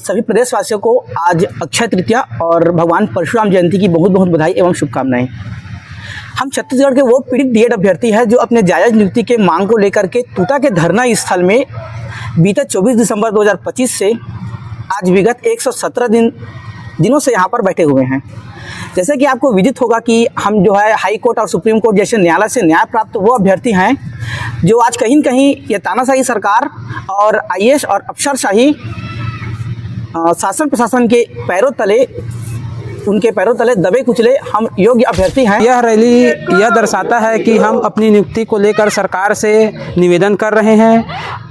सभी प्रदेशवासियों को आज अक्षय तृतीया और भगवान परशुराम जयंती की बहुत बहुत बधाई एवं शुभकामनाएं। हम छत्तीसगढ़ के वो पीड़ित डीएड अभ्यर्थी हैं जो अपने जायज़ नियुक्ति के मांग को लेकर के तूता के धरना स्थल में बीते 24 दिसंबर 2025 से आज विगत 117 दिनों से यहाँ पर बैठे हुए हैं। जैसे कि आपको विदित होगा कि हम जो है हाई कोर्ट और सुप्रीम कोर्ट जैसे न्यायालय से न्याय प्राप्त वो अभ्यर्थी हैं जो आज कहीं न कहीं ये तानाशाही सरकार और आईएएस और अफसरशाही शासन प्रशासन के उनके पैरों तले दबे कुचले हम योग्य अभ्यर्थी हैं। यह रैली यह दर्शाता है कि हम अपनी नियुक्ति को लेकर सरकार से निवेदन कर रहे हैं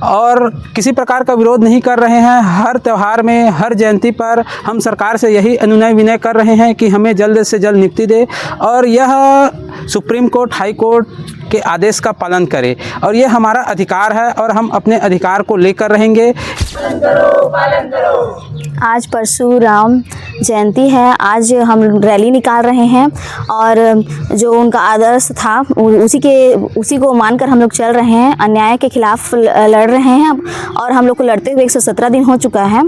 और किसी प्रकार का विरोध नहीं कर रहे हैं। हर त्यौहार में, हर जयंती पर हम सरकार से यही अनुनय विनय कर रहे हैं कि हमें जल्द से जल्द नियुक्ति दे और यह सुप्रीम कोर्ट, हाई कोर्ट के आदेश का पालन करे और ये हमारा अधिकार है और हम अपने अधिकार को लेकर रहेंगे। पालन करो। आज परशुराम जयंती है। आज हम रैली निकाल रहे हैं और जो उनका आदर्श था उसी को मानकर हम लोग चल रहे हैं। अन्याय के खिलाफ लड़ रहे हैं और हम लोग को लड़ते हुए 117 दिन हो चुका है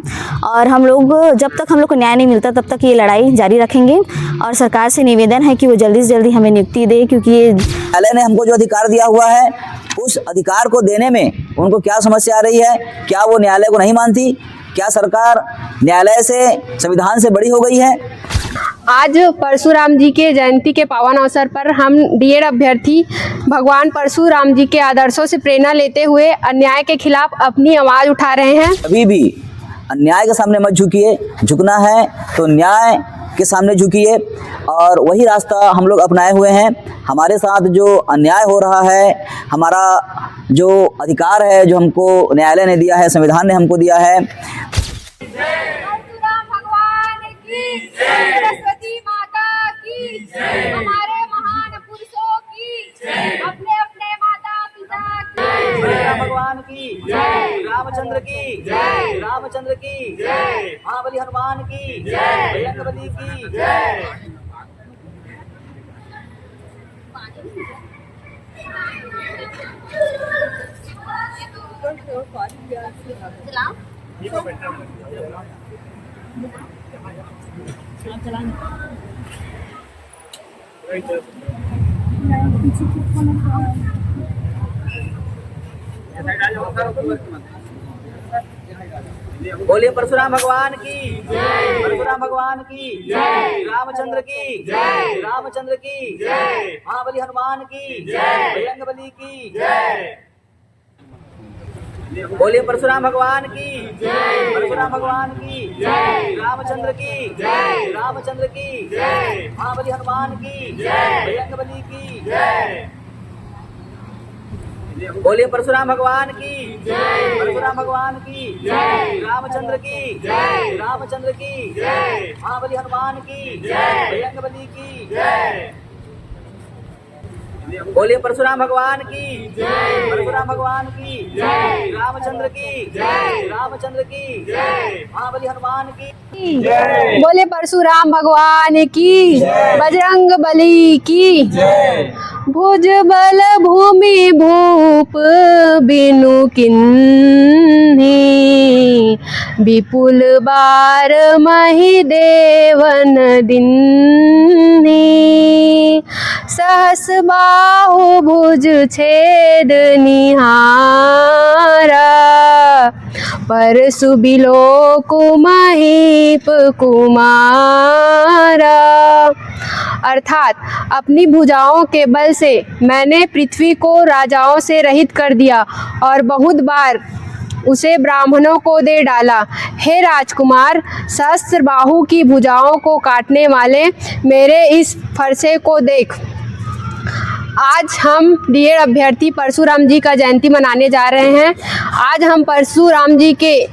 और हम लोग जब तक हम लोग को न्याय नहीं मिलता तब तक ये लड़ाई जारी रखेंगे और सरकार से निवेदन है कि वो जल्दी से जल्दी हमें नियुक्ति दे, क्योंकि ये न्यायालय ने हमको जो अधिकार दिया हुआ है उस अधिकार को देने में उनको क्या समस्या आ रही है। क्या वो न्यायालय को नहीं मानती? क्या सरकार न्यायालय से, संविधान से बड़ी हो गई है? आज परशुराम जी के जयंती के पावन अवसर पर हम डीएड अभ्यर्थी भगवान परशुराम जी के आदर्शों से प्रेरणा लेते हुए अन्याय के खिलाफ अपनी आवाज़ उठा रहे हैं। कभी भी अन्याय के सामने मत झुकिए, झुकना है तो न्याय के सामने झुकिए और वही रास्ता हम लोग अपनाए हुए हैं। हमारे साथ जो अन्याय हो रहा है, हमारा जो अधिकार है जो हमको न्यायालय ने दिया है, संविधान ने हमको दिया है। परशुराम भगवान की जय, सरस्वती माता की जय, हमारे महान पुरुषों की जय, अपने अपने माता पिता की जय, भगवान की जय, रामचंद्र की जय, रामचंद्र की जय, महाबली हनुमान की जय, बजरंगबली की जय। बोलिए परशुराम भगवान की जय, परशुराम भगवान की जय, रामचंद्र की जय, रामचंद्र की जय, महाबली हनुमान की जय, बजरंगबली की जय। बोलिए परशुराम भगवान की जय, परशुराम भगवान की जय, रामचंद्र की जय, रामचंद्र की जय, महाबली हनुमान की जय, बजरंगबली की जय। बोलिए परशुराम भगवान की जय, परशुराम भगवान की जय, रामचंद्र की जय, रामचंद्र की जय, महाबली हनुमान की जय, बजरंगबली की जय। बोलिए परशुराम भगवान की जय, परशुराम भगवान की जय, रामचंद्र की जय, रामचंद्र की जय, महाबली हनुमान की जय। बोले परशुराम भगवान की बजरंग बली की जय। भुज बल भूमि भूप बिनु किन्ही, विपुल बार मही देवन दिन्ही, सहस बाहु भुज छेद निहारा, परशु बिलोक महीप कुमारा। अर्थात अपनी भुजाओं के बल से मैंने पृथ्वी को राजाओं से रहित कर दिया और बहुत बार उसे ब्राह्मणों को दे डाला। हे राजकुमार, सहस्त्र बाहु की भुजाओं को काटने वाले मेरे इस फरसे को देख। आज हम डीएड अभ्यर्थी परशुराम जी का जयंती मनाने जा रहे हैं। आज हम परशुराम जी के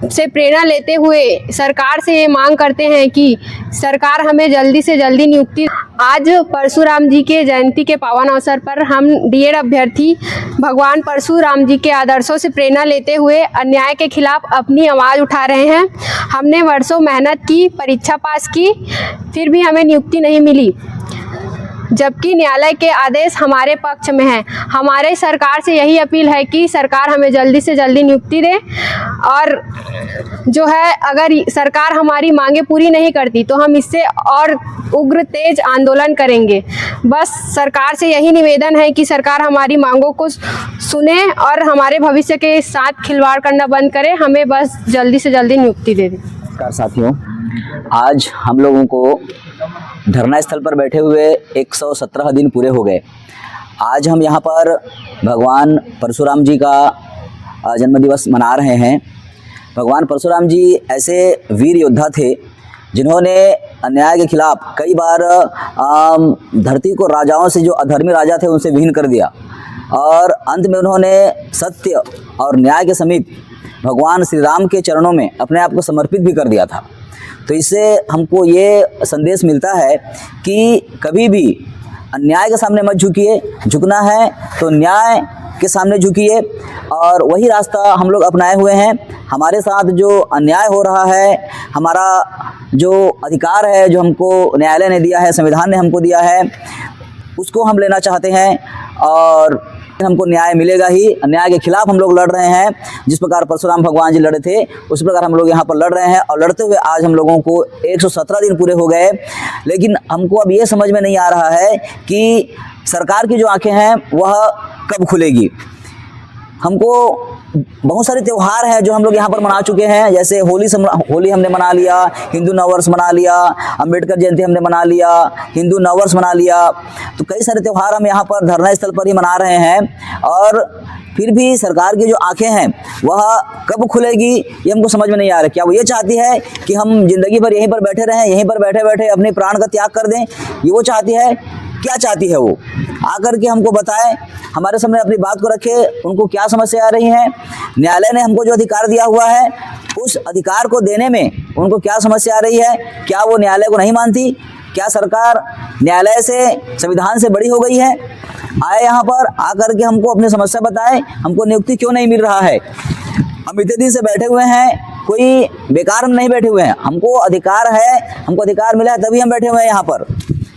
से प्रेरणा लेते हुए सरकार से ये मांग करते हैं कि सरकार हमें जल्दी से जल्दी नियुक्ति। आज परशुराम जी के जयंती के पावन अवसर पर हम डीएड अभ्यर्थी भगवान परशुराम जी के आदर्शों से प्रेरणा लेते हुए अन्याय के खिलाफ अपनी आवाज़ उठा रहे हैं। हमने वर्षों मेहनत की, परीक्षा पास की, फिर भी हमें नियुक्ति नहीं मिली। जबकि न्यायालय के आदेश हमारे पक्ष में हैं। हमारे सरकार से यही अपील है कि सरकार हमें जल्दी से जल्दी नियुक्ति दे, और जो है अगर सरकार हमारी मांगे पूरी नहीं करती तो हम इससे और उग्र तेज आंदोलन करेंगे। बस सरकार से यही निवेदन है कि सरकार हमारी मांगों को सुने और हमारे भविष्य के साथ खिलवाड़ करना बंद करे, हमें बस जल्दी से जल्दी नियुक्ति दे दे। नमस्कार साथियों, आज हम लोगों को धरना स्थल पर बैठे हुए 117 दिन पूरे हो गए। आज हम यहाँ पर भगवान परशुराम जी का जन्मदिवस मना रहे हैं। भगवान परशुराम जी ऐसे वीर योद्धा थे जिन्होंने अन्याय के खिलाफ कई बार धरती को राजाओं से, जो अधर्मी राजा थे, उनसे विहीन कर दिया, और अंत में उन्होंने सत्य और न्याय के समीप भगवान श्री राम के चरणों में अपने आप को समर्पित भी कर दिया था। तो इससे हमको ये संदेश मिलता है कि कभी भी अन्याय के सामने मत झुकिए, झुकना है तो न्याय के सामने झुकिए, और वही रास्ता हम लोग अपनाए हुए हैं। हमारे साथ जो अन्याय हो रहा है, हमारा जो अधिकार है, जो हमको न्यायालय ने दिया है, संविधान ने हमको दिया है, उसको हम लेना चाहते हैं और हमको न्याय मिलेगा ही। अन्याय के खिलाफ हम लोग लड़ रहे हैं। जिस प्रकार परशुराम भगवान जी लड़े थे, उसी प्रकार हम लोग यहाँ पर लड़ रहे हैं, और लड़ते हुए आज हम लोगों को 117 दिन पूरे हो गए। लेकिन हमको अब ये समझ में नहीं आ रहा है कि सरकार की जो आंखें हैं वह कब खुलेगी। हमको बहुत सारे त्यौहार हैं जो हम लोग यहाँ पर मना चुके हैं, जैसे होली हमने मना लिया, हिंदू नववर्ष मना लिया, अंबेडकर जयंती हमने मना लिया, हिंदू नववर्ष मना लिया। तो कई सारे त्यौहार हम यहाँ पर धरना स्थल पर ही मना रहे हैं, और फिर भी सरकार की जो आंखें हैं वह कब खुलेगी ये हमको समझ में नहीं आ रहा। क्या वो ये चाहती है कि हम जिंदगी भर यहीं पर बैठे रहें, यहीं पर बैठे बैठे अपने प्राण का त्याग कर दें? ये वो चाहती है? क्या चाहती है वो? आकर के हमको बताए, हमारे सामने अपनी बात को रखे, उनको क्या समस्या आ रही है। न्यायालय ने हमको जो अधिकार दिया हुआ है, उस अधिकार को देने में उनको क्या समस्या आ रही है? क्या वो न्यायालय को नहीं मानती? क्या सरकार न्यायालय से, संविधान से बड़ी हो गई है? आए यहाँ पर, आकर के हमको अपनी समस्या बताए, हमको नियुक्ति क्यों नहीं मिल रहा है। हम इतने दिन से बैठे हुए हैं, कोई बेकार हम नहीं बैठे हुए हैं, हमको अधिकार है, हमको अधिकार मिला है तभी हम बैठे हुए हैं यहाँ पर।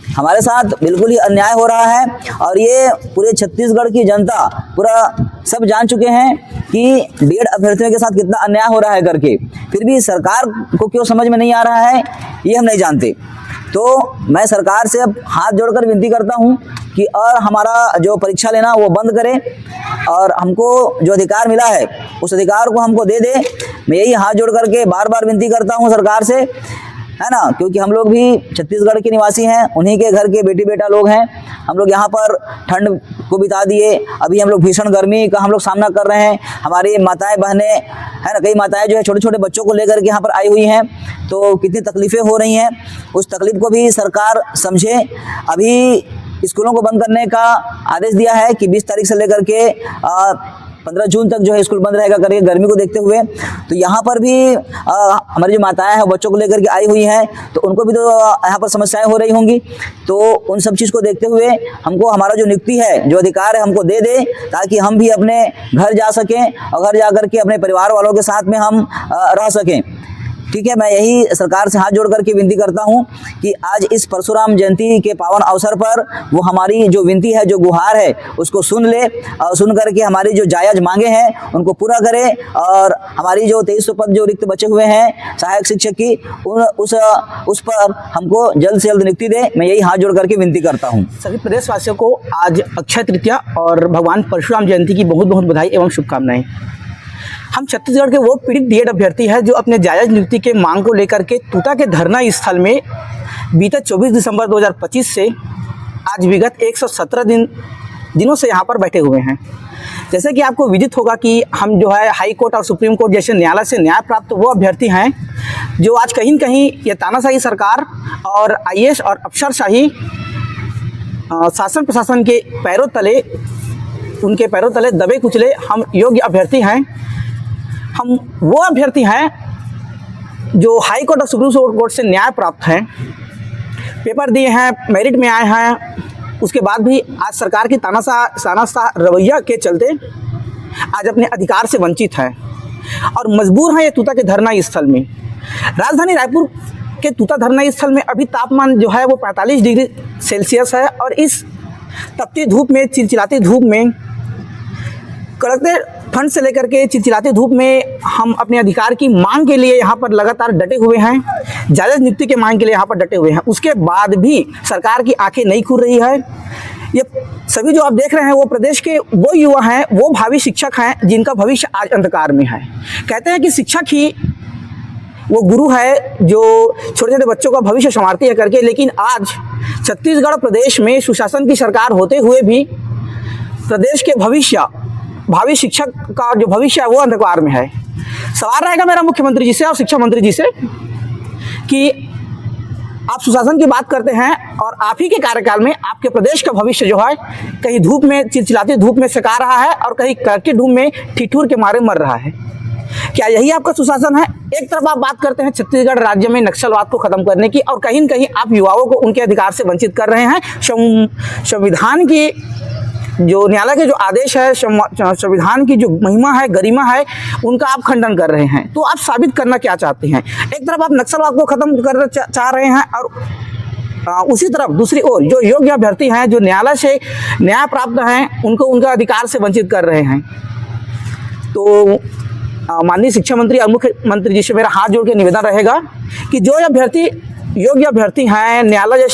हमारे साथ बिल्कुल ही अन्याय हो रहा है, और ये पूरे छत्तीसगढ़ की जनता, पूरा सब जान चुके हैं कि बीएड अभ्यर्थियों के साथ कितना अन्याय हो रहा है करके। फिर भी सरकार को क्यों समझ में नहीं आ रहा है, ये हम नहीं जानते। तो मैं सरकार से अब हाथ जोड़कर विनती करता हूँ कि और हमारा जो परीक्षा लेना वो बंद करे, और हमको जो अधिकार मिला है उस अधिकार को हमको दे दे। मैं यही हाथ जोड़ करके बार बार विनती करता हूँ सरकार से, है ना, क्योंकि हम लोग भी छत्तीसगढ़ के निवासी हैं, उन्हीं के घर के बेटी बेटा लोग हैं। हम लोग यहाँ पर ठंड को बिता दिए, अभी हम लोग भीषण गर्मी का हम लोग सामना कर रहे हैं। हमारी माताएं बहनें, है ना, कई माताएं जो है छोटे छोटे बच्चों को लेकर के यहाँ पर आई हुई हैं, तो कितनी तकलीफ़ें हो रही हैं। उस तकलीफ़ को भी सरकार समझे। अभी स्कूलों को बंद करने का आदेश दिया है कि 20 तारीख से लेकर के 15 जून तक जो है स्कूल बंद रहेगा करके, गर्मी को देखते हुए। तो यहाँ पर भी हमारी जो माताएं हैं बच्चों को लेकर के आई हुई हैं, तो उनको भी तो यहाँ पर समस्याएं हो रही होंगी। तो उन सब चीज़ को देखते हुए हमको हमारा जो नियुक्ति है, जो अधिकार है, हमको दे दे, ताकि हम भी अपने घर जा सकें और घर जा कर के अपने परिवार वालों के साथ में हम रह सकें। ठीक है, मैं यही सरकार से हाथ जोड़ करके विनती करता हूं कि आज इस परशुराम जयंती के पावन अवसर पर वो हमारी जो विनती है, जो गुहार है, उसको सुन ले, और सुन करके हमारी जो जायज़ मांगे हैं उनको पूरा करे, और हमारी जो 2300 पद जो रिक्त बचे हुए हैं सहायक शिक्षक की, उस पर हमको जल्द से जल्द नियुक्ति दे। मैं यही हाथ जोड़ करके विनती करता हूँ। सभी प्रदेशवासियों को आज अक्षय तृतीया और भगवान परशुराम जयंती की बहुत बहुत बधाई एवं शुभकामनाएं। हम छत्तीसगढ़ के वो पीड़ित बीएड अभ्यर्थी हैं जो अपने जायज़ नियुक्ति के मांग को लेकर के तूता के धरना स्थल में बीते 24 दिसंबर 2025 से आज विगत 117 दिनों से यहाँ पर बैठे हुए हैं। जैसे कि आपको विदित होगा कि हम जो है हाई कोर्ट और सुप्रीम कोर्ट जैसे न्यायालय से न्याय प्राप्त वो अभ्यर्थी हैं जो आज कहीं न कहीं ये तानाशाही सरकार और आईएएस और अफसरशाही शासन प्रशासन के पैरों तले, उनके पैरों तले दबे कुचले हम योग्य अभ्यर्थी हैं। हम वो अभ्यर्थी हैं जो हाई कोर्ट और सुप्रीम कोर्ट से न्याय प्राप्त हैं, पेपर दिए हैं, मेरिट में आए हैं, उसके बाद भी आज सरकार की तानाशाह रवैया के चलते आज अपने अधिकार से वंचित हैं और मजबूर हैं ये तूता के धरना स्थल में। राजधानी रायपुर के तूता धरना स्थल में अभी तापमान जो है वो 45 डिग्री सेल्सियस है और इस तपती धूप में, चिलचिलाती धूप में, कड़कते ठंड से लेकर के चिलचिलाती धूप में हम अपने अधिकार की मांग के लिए यहाँ पर लगातार डटे हुए हैं, जायज़ नियुक्ति के मांग के लिए यहाँ पर डटे हुए हैं। उसके बाद भी सरकार की आंखें नहीं खुल रही है। ये सभी जो आप देख रहे हैं वो प्रदेश के वो युवा हैं, वो भावी शिक्षक हैं जिनका भविष्य आज अंधकार में है। कहते हैं कि शिक्षक ही वो गुरु है जो छोटे छोटे बच्चों का भविष्य संवारती है करके, लेकिन आज छत्तीसगढ़ प्रदेश में सुशासन की सरकार होते हुए भी प्रदेश के भावी शिक्षक का जो भविष्य है वो अंधकार में है। सवाल रहेगा मेरा मुख्यमंत्री जी से और शिक्षा मंत्री जी से कि आप सुशासन की बात करते हैं और आप ही के कार्यकाल में आपके प्रदेश का भविष्य जो है कहीं धूप में, चिलचिलाती धूप में सिका रहा है और कहीं कड़के धूप में ठिठुर के मारे मर रहा है। क्या यही आपका सुशासन है? एक तरफ आप बात करते हैं छत्तीसगढ़ राज्य में नक्सलवाद को खत्म करने की और कहीं न कहीं आप युवाओं को उनके अधिकार से वंचित कर रहे हैं। संविधान की जो न्यायालय के जो आदेश है, संविधान की जो महिमा है, गरिमा है, उनका आप खंडन कर रहे हैं। तो आप साबित करना क्या चाहते हैं? एक तरफ आप नक्सलवाद को खत्म करना चाह रहे हैं और उसी तरफ दूसरी ओर जो योग्य अभ्यर्थी हैं, जो न्यायालय से न्याय प्राप्त हैं, उनको उनका अधिकार से वंचित कर रहे हैं। तो माननीय शिक्षा मंत्री और मुख्यमंत्री जी से मेरा हाथ जोड़ के निवेदन रहेगा कि जो अभ्यर्थी योग्य अभ्यर्थी हैं, न्यायालय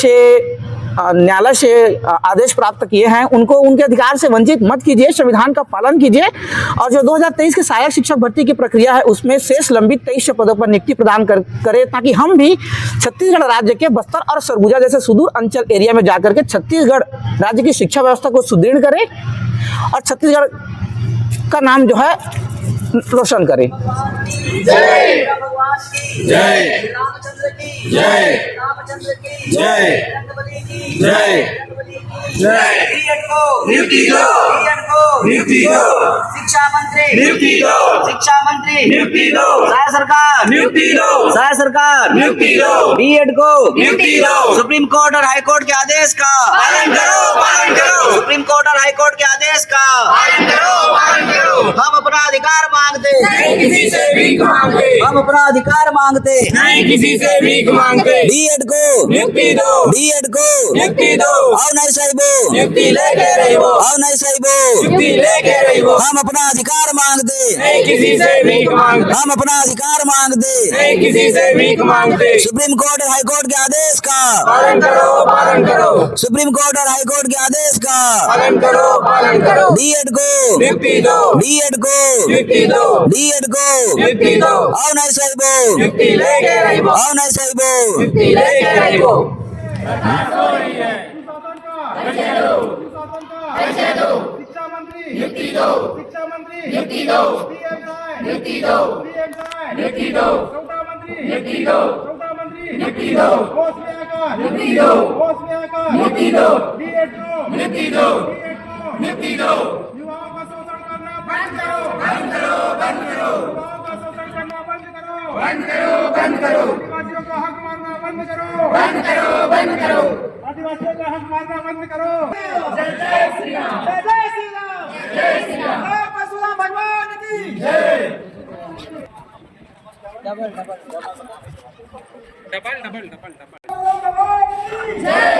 से आदेश प्राप्त किए हैं, उनको उनके अधिकार से वंचित मत कीजिए, संविधान का पालन कीजिए और जो 2023 के सहायक शिक्षक भर्ती की प्रक्रिया है उसमें शेष लंबित 23 पदों पर नियुक्ति प्रदान करें ताकि हम भी छत्तीसगढ़ राज्य के बस्तर और सरगुजा जैसे सुदूर अंचल एरिया में जाकर के छत्तीसगढ़ राज्य की शिक्षा व्यवस्था को सुदृढ़ करें और छत्तीसगढ़ का नाम जो है रोशन करें। जय जय रामचंद्र की जय, रामचंद्र की जय, जय जय बीएड को नियुक्ति दो, बीएड को नियुक्ति दो, शिक्षा मंत्री नियुक्ति दो, शिक्षा मंत्री नियुक्ति दो, राज्य सरकार नियुक्ति दो, राज्य सरकार नियुक्ति दो, बीएड को नियुक्ति दो। सुप्रीम कोर्ट और हाई कोर्ट के आदेश का पालन करो, पालन करो। सुप्रीम कोर्ट और हाई कोर्ट के आदेश का पालन करो, पालन करो। हम अपना अधिकार मांगते नहीं किसी से भीख मांगते, हम अपना अधिकार मांगते नहीं किसी से भीख मांगते। बीएड को नियुक्ति दो, बीएड को नियुक्ति दो। आओ नहीं साहिबो नियुक्ति लेके रहिबो, आओ नहीं साहिबो नियुक्ति लेके रहिबो। हम अपना अधिकार मांगते नहीं किसी से भीख मांगते, हम अपना अधिकार मांगते नहीं किसी से भीख मांगते। सुप्रीम कोर्ट और हाई कोर्ट के आदेश का पालन करो, पालन करो। सुप्रीम कोर्ट और हाई कोर्ट के आदेश का पालन करो, पालन करो। बीएड को नियुक्ति दो, बीएड को नियुक्ति दो, बीएड को नियुक्ति दो। आओ नहीं साहिबो नियुक्ति लेके रहिबो, आओ नहीं साहिबो नियुक्ति लेके रहिबो। शिक्षा मंत्री नियुक्ति दो, शिक्षा मंत्री नियुक्ति दो, नियुक्ति दो, नियुक्ति दो, चौथा मंत्री नियुक्ति दो, चौथा मंत्री नियुक्ति दो, कोष में आकर नियुक्ति दो, कोष में आकर नियुक्ति दो, बीएड को नियुक्ति दो, बीएड को नियुक्ति दो। युवाओं का शोषण करना बंद करो, बंद करो, बंद करो। युवाओं का शोषण करना बंद करो, बंद करो, बंद करो। आदिवासियों का हक मारना बंद करो, बंद करो, बंद करो। आदिवासियों का हक मारना बंद करो। जय जय श्री राम, जय जय श्री राम, जय श्री राम। परशुराम भगवान की जय। Double double double double double double जय,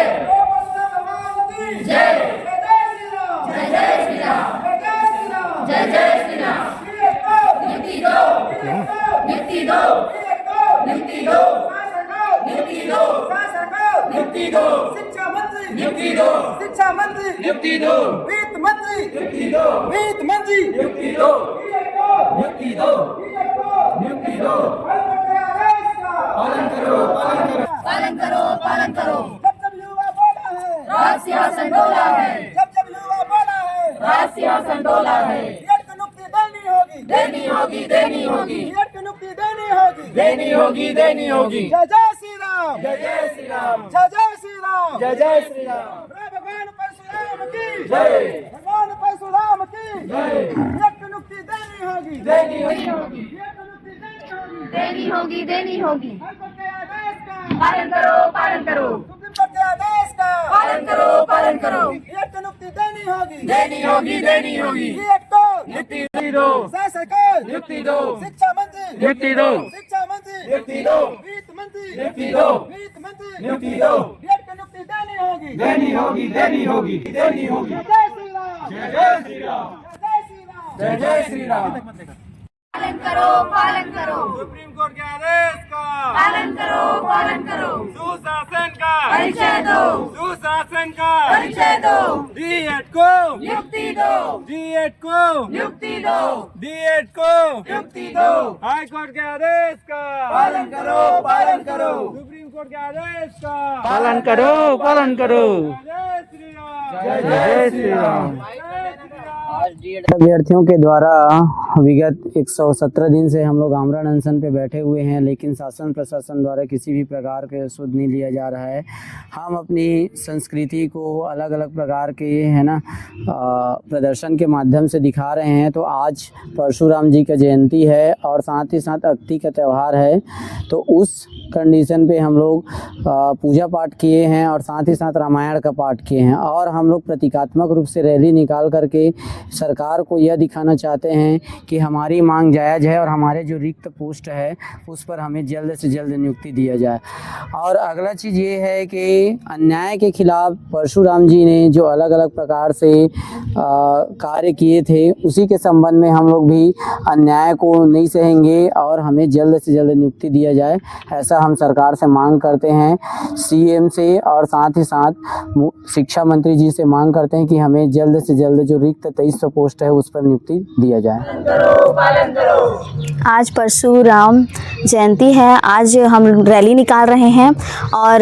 परशुराम भगवान की जय। जय जय श्री राम, जय जय श्री राम, जय जय श्री राम, जय जय श्री राम। नियुक्ति दो, नियुक्ति दो, नियुक्ति दो, नियुक्ति दो, नियुक्ति दो। शिक्षा मंत्री नियुक्ति दो, शिक्षा मंत्री नियुक्ति दो, वित्त मंत्री नियुक्ति दो, वित्त मंत्री नियुक्ति दो, नियुक्ति दो, नियुक्ति दो। पालन करो, पालन करो, पालन करो, पालन करो। जब जब युवा बोला है राज सिंहासन डोला है, जब जब युवा बोला है राज सिंहासन डोला है। बीएड को नियुक्ति देनी होगी, देनी होगी, देनी होगी। बीएड को नियुक्ति देनी होगी, देनी होगी, देनी होगी। जय जय श्री राम, जय जय श्री राम, जय जय श्री राम, जय जय श्री राम। भगवान परशुराम की जय, भगवान परशुराम की जय। बीएड को नियुक्ति देनी होगी, देनी होगी, बीएड को नियुक्ति देनी होगी, देनी होगी, देनी होगी। हाईकोर्ट के आदेश का पालन करो, पालन करो। सुप्रीम कोर्ट के आदेश का पालन करो, पालन करो। बीएड को नियुक्ति देनी होगी, देनी होगी, देनी होगी। बीएड को नियुक्ति दो, राज्य सरकार नियुक्ति दो, शिक्षा मंत्री नियुक्ति दो, शिक्षा मंत्री नियुक्ति दो, वित्त मंत्री नियुक्ति दो, वित्त मंत्री नियुक्ति दो, डीएड की नियुक्ति देनी होगी, देनी होगी, देनी होगी, देनी होगी। जय श्री राम, जय श्री राम, जय श्री राम, जय श्री राम। पालन करो, पालन करो, सुप्रीम कोर्ट के आदेश का पालन करो, पालन करो, सुशासन का परिचय दो, सुशासन का परिचय दो, डीएड को नियुक्ति दो, डीएड को नियुक्ति दो, डीएड को नियुक्ति दो, हाई कोर्ट के आदेश का पालन करो, पालन करो, सुप्रीम कोर्ट के आदेश का पालन करो, पालन करो। जय श्री राम, जय श्री राम। जय श्री राम। अभ्यर्थियों के द्वारा विगत 117 दिन से हम लोग आमरण अनशन पे बैठे हुए हैं, लेकिन शासन प्रशासन द्वारा किसी भी प्रकार के सुध नहीं लिया जा रहा है। हम अपनी संस्कृति को अलग अलग प्रकार के है ना प्रदर्शन के माध्यम से दिखा रहे हैं। तो आज परशुराम जी का जयंती है और साथ ही साथ अक्ति का त्यौहार है, तो उस कंडीशन पे हम लोग पूजा पाठ किए हैं और साथ ही साथ रामायण का पाठ किए हैं। और हम लोग प्रतीकात्मक रूप से रैली निकाल करके सरकार को यह दिखाना चाहते हैं कि हमारी मांग जायज़ है और हमारे जो रिक्त पोस्ट है उस पर हमें जल्द से जल्द नियुक्ति दिया जाए। और अगला चीज़ ये है कि अन्याय के खिलाफ परशुराम जी ने जो अलग अलग प्रकार से कार्य किए थे, उसी के संबंध में हम लोग भी अन्याय को नहीं सहेंगे और हमें जल्द से जल्द नियुक्ति दिया जाए, ऐसा हम सरकार से मांग करते हैं। सीएम से और साथ ही साथ शिक्षा मंत्री जी से मांग करते हैं कि हमें जल्द से जल्द जो रिक्त 2300 पोस्ट है उस पर नियुक्ति दिया जाए। आज परशुराम जयंती है। आज हम रैली निकाल रहे हैं और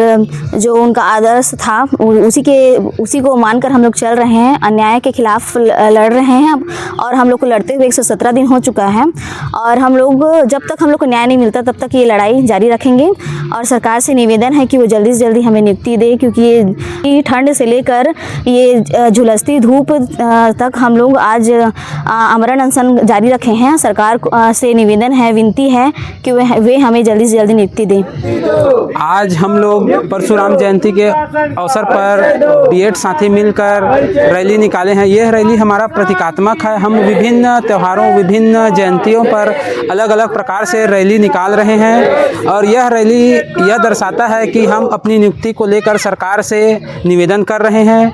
जो उनका आदर्श था उसी को मानकर हम लोग चल रहे हैं। अन्याय के खिलाफ लड़ रहे हैं और हम लोग को लड़ते हुए 117 दिन हो चुका है और हम लोग जब तक हम लोग को न्याय नहीं मिलता तब तक ये लड़ाई जारी रखेंगे। और सरकार से निवेदन है कि वो जल्दी से जल्दी हमें नियुक्ति दे, क्योंकि ये ठंड से लेकर ये झुलसती धूप तक हम लोग आज आमरण अनशन जारी रखे हैं। सरकार से निवेदन है, विनती है कि वे हमें जल्दी से जल्दी नियुक्ति दें। आज हम लोग परशुराम जयंती के अवसर पर डीएड साथी मिलकर रैली निकाले हैं। यह रैली हमारा प्रतीकात्मक है। हम विभिन्न त्योहारों, विभिन्न जयंतियों पर अलग अलग प्रकार से रैली निकाल रहे हैं और यह रैली यह दर्शाता है कि हम अपनी नियुक्ति को लेकर सरकार से निवेदन कर रहे हैं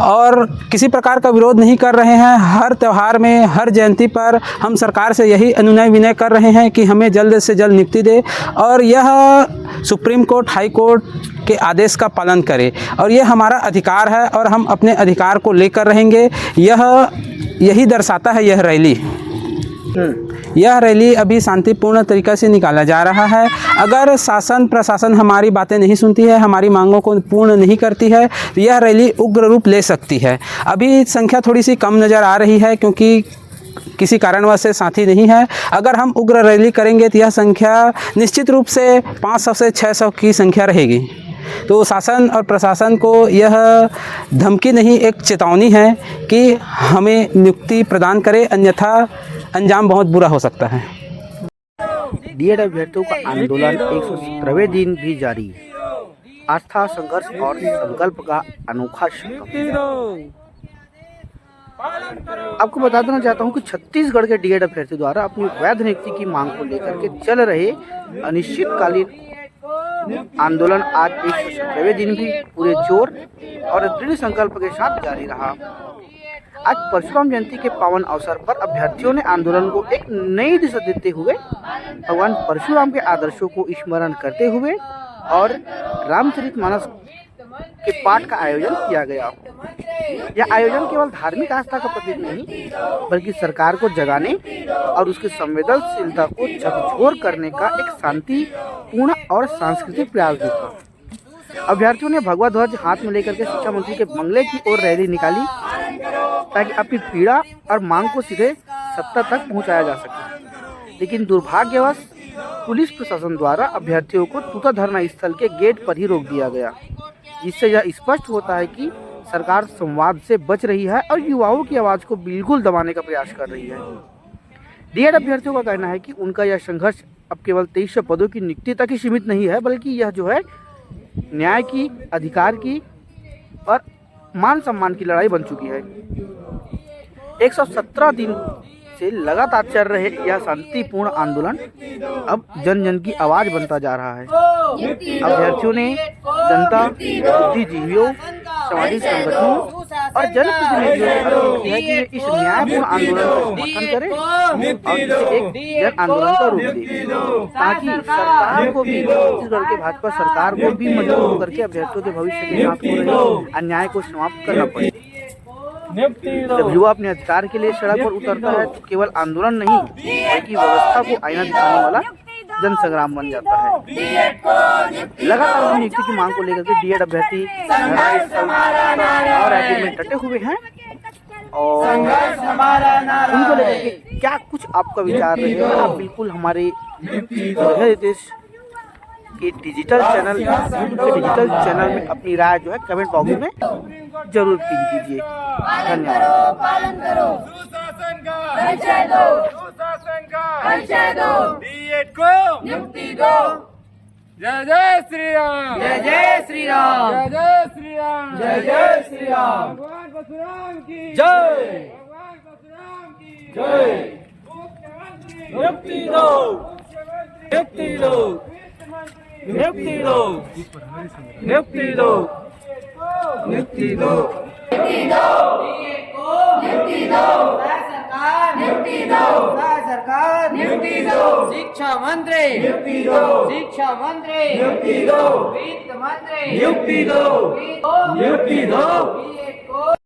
और किसी प्रकार का विरोध नहीं कर रहे हैं। हर त्यौहार में, हर जयंती पर हम सरकार से यही अनुनय विनय कर रहे हैं कि हमें जल्द से जल्द नियुक्ति दे और यह सुप्रीम कोर्ट, हाई कोर्ट के आदेश का पालन करे। और यह हमारा अधिकार है और हम अपने अधिकार को लेकर रहेंगे। यही दर्शाता है यह रैली। यह रैली अभी शांतिपूर्ण तरीक़े से निकाला जा रहा है। अगर शासन प्रशासन हमारी बातें नहीं सुनती है, हमारी मांगों को पूर्ण नहीं करती है, तो यह रैली उग्र रूप ले सकती है। अभी संख्या थोड़ी सी कम नज़र आ रही है क्योंकि किसी कारणवश से साथी नहीं है। अगर हम उग्र रैली करेंगे तो यह संख्या निश्चित रूप से 500 से 600 की संख्या रहेगी। तो शासन और प्रशासन को यह धमकी नहीं, एक चेतावनी है कि हमें नियुक्ति प्रदान करे, अन्यथा अंजाम बहुत बुरा हो सकता है। डीएड अभ्यर्थियों का आंदोलन 117वें दिन भी जारी। आस्था, संघर्ष और संकल्प का अनोखा संगम। आपको बता देना चाहता हूं कि छत्तीसगढ़ के डीएड अभ्यर्थी द्वारा अपनी वैध नियुक्ति की मांग को लेकर के चल रहे अनिश्चितकालीन आंदोलन आज 117वें दिन भी पूरे जोर और दृढ़ संकल्प के साथ जारी रहा। आज परशुराम जयंती के पावन अवसर पर अभ्यर्थियों ने आंदोलन को एक नई दिशा देते हुए भगवान परशुराम के आदर्शों को स्मरण करते हुए और रामचरितमानस के पाठ का आयोजन किया गया। यह आयोजन केवल धार्मिक आस्था का प्रतीक नहीं, बल्कि सरकार को जगाने और उसकी संवेदनशीलता को झकझोर करने का एक शांतिपूर्ण और सांस्कृतिक प्रयास भी था। अभ्यर्थियों ने भगवा ध्वज हाथ में लेकर के शिक्षा मंत्री के बंगले की ओर रैली निकाली ताकि अपनी पीड़ा और मांग को सीधे सत्ता तक पहुंचाया जा सके। लेकिन दुर्भाग्यवश पुलिस प्रशासन द्वारा अभ्यर्थियों को तूता धरना स्थल के गेट पर ही रोक दिया गया, जिससे यह स्पष्ट होता है कि सरकार संवाद से बच रही है और युवाओं की आवाज़ को बिल्कुल दबाने का प्रयास कर रही है। डीएड अभ्यर्थियों का कहना है कि उनका यह संघर्ष अब केवल 2300 पदों की नियुक्ति तक ही सीमित नहीं है, बल्कि यह जो है न्याय की, अधिकार की और मान सम्मान की लड़ाई बन चुकी है। 117 दिन से लगातार चल रहे यह शांतिपूर्ण आंदोलन अब जन जन की आवाज बनता जा रहा है। अभ्यर्थियों ने जनता, बुद्धिजीवियों, सामाजिक संगठनों और जनप्रतिनिधियों से अपील की है कि वे इस न्यायपूर्ण आंदोलन का समर्थन करें और इसे एक जन आंदोलन का रूप दें, ताकि सरकार को भी, छत्तीसगढ़ के भाजपा सरकार को भी मजबूत करके अभ्यर्थियों के भविष्य के साथ हो रहे अन्याय को समाप्त करना पड़े। जब युवा अपने अधिकार के लिए सड़क पर उतरता है तो केवल आंदोलन नहीं बल्कि व्यवस्था को आईना दिखाने वाला जन संग्राम बन जाता है। लगातार नियुक्ति की मांग को लेकर के डीएड अभ्यर्थी और रैली में डटे हुए हैं और उनको लेकर के क्या कुछ आपका विचार रहेगा, आप बिल्कुल हमारे देश के डिजिटल चैनल में अपनी राय जो है कमेंट बॉक्स में जरूर पिन कीजिए। धन्यवाद। सुशासन का डीएड को नियुक्ति दो। जय जय श्री राम, जय जय श्री राम, जय जय श्री राम, जय जय श्री राम। भगवान परशुराम की जय, भगवान परशुराम की जय। नियुक्ति दो, नियुक्ति दो, नियुक्ति दो, नियुक्ति दो, नियुक्ति दो, नियुक्ति दो, सरकार नियुक्ति दो, सरकार नियुक्ति दो, शिक्षा मंत्री नियुक्ति दो, शिक्षा मंत्री नियुक्ति दो, वित्त मंत्री नियुक्ति दो, नियुक्ति दो।